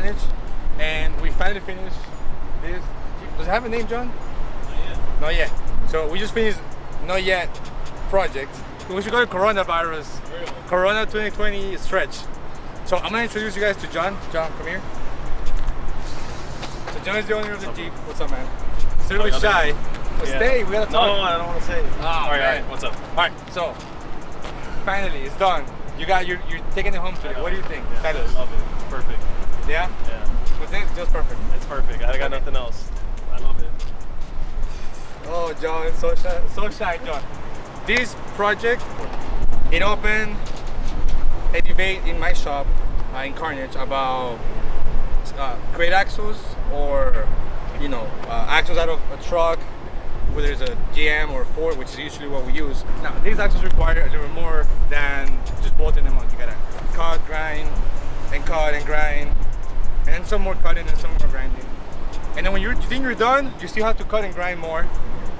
Karnage, and we finally finished this. Does it have a name, John? Not yet. Not yet. So we just finished Not Yet project. We should call it Coronavirus. Really? Corona 2020 stretch. So I'm gonna introduce you guys to John. John, come here. So John is the owner of the Jeep. What's up, man? He's a little bit shy. But stay, we gotta talk. No, I don't want to say it. All right, what's up? Alright, so finally it's done. You're taking it home today. What do you think? Yeah, Tell us. I love it. Perfect. Yeah? Yeah. You think it's just perfect? It's perfect. I got nothing else. I love it. Oh, John, so shy, John. This project, it opened a debate in my shop in Karnage about great axles or, axles out of a truck, whether it's a GM or Ford, which is usually what we use. Now, these axles require a little more than just bolting them on. You gotta cut, grind, and cut and grind, and then some more cutting and some more grinding. And then when you think you're done, you still have to cut and grind more,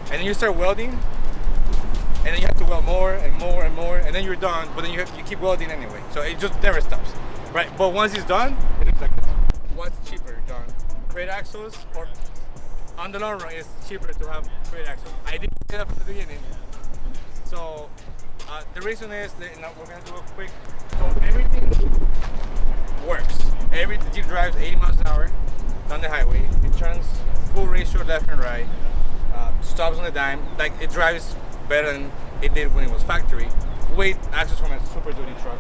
and then you start welding, and then you have to weld more and more and more, and then you're done, but then you keep welding anyway. So it just never stops, right? But once it's done, it looks like this. What's cheaper, John? Great axles, or on the long run, it's cheaper to have great axles. I didn't say that from the beginning. So the reason is that we're gonna do a quick. So everything works. The Jeep drives 80 miles an hour down the highway. It turns full ratio left and right. Stops on a dime. Like, it drives better than it did when it was factory. Weight axles from a Super Duty truck.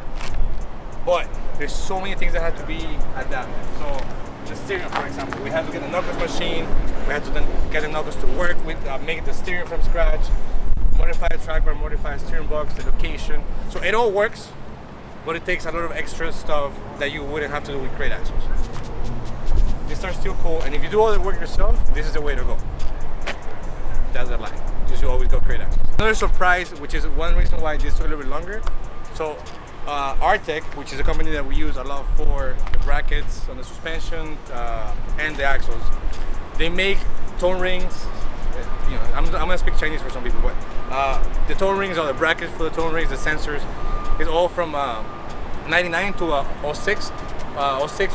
But there's so many things that have to be adapted. So the steering, for example, we had to get a knuckles machine. We had to then get the knuckles to work with, make the steering from scratch, modify the track bar, modify the steering box, the location. So it all works, but it takes a lot of extra stuff that you wouldn't have to do with great axles. These are still cool, and if you do all the work yourself, this is the way to go. That's the line. You should always go great axles. Another surprise, which is one reason why this took a little bit longer. So Artec, which is a company that we use a lot for the brackets on the suspension and the axles, they make tone rings. I'm gonna speak Chinese for some people, but the tone rings or the brackets for the tone rings, the sensors, is all from 99 to 06,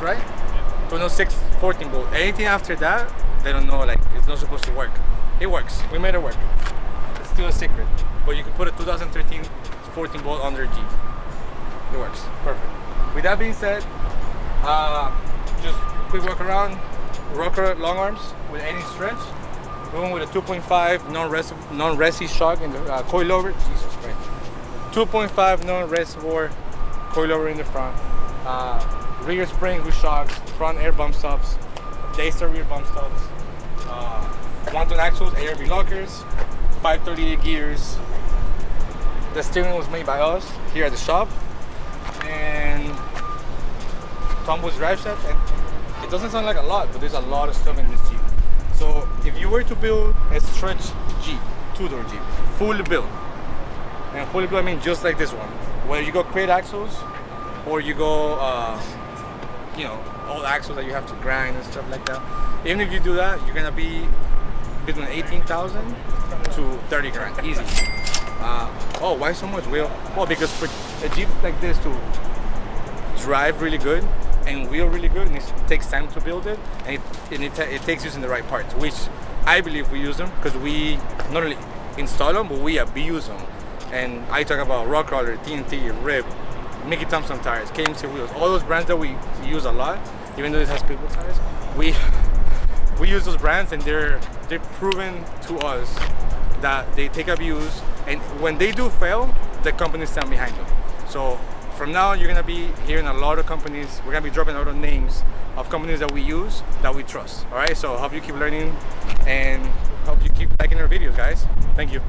right? To 06 14 bolt. Anything after that, they don't know, like, it's not supposed to work. It works. We made it work. It's still a secret, but you can put a 2013 14 bolt under Jeep. It works. Perfect. With that being said, just quick walk around, rocker long arms with any stretch. Going with a 2.5 non-resi shock in the coilover. Jesus Christ. 2.5 non-reservoir coilover in the front. Rear spring with shocks, front air bump stops, Daystar rear bump stops. 1-ton axles, ARB lockers, 538 gears. The steering was made by us here at the shop, and Tombo's drive shaft. And it doesn't sound like a lot, but there's a lot of stuff in this Jeep. So if you were to build a stretch Jeep, two-door Jeep, fully built, and fully built I mean just like this one, where you go crate axles, or you go, old axles that you have to grind and stuff like that. Even if you do that, you're gonna be between 18,000 to 30 grand, easy. Why so much? Well, because for a Jeep like this to drive really good and wheel really good, and it takes time to build it, and it takes using the right parts, which I believe we use them because we not only install them, but we abuse them. And I talk about Rock Crawler, TNT, Rib, Mickey Thompson tires, KMC wheels, all those brands that we use a lot. Even though this has people tires, we use those brands, and they're proven to us that they take abuse, and when they do fail, the companies stand behind them. So from now on, you're gonna be hearing a lot of companies. We're gonna be dropping a lot of names of companies that we use, that we trust. All right, so hope you keep learning and hope you keep liking our videos, guys. Thank you.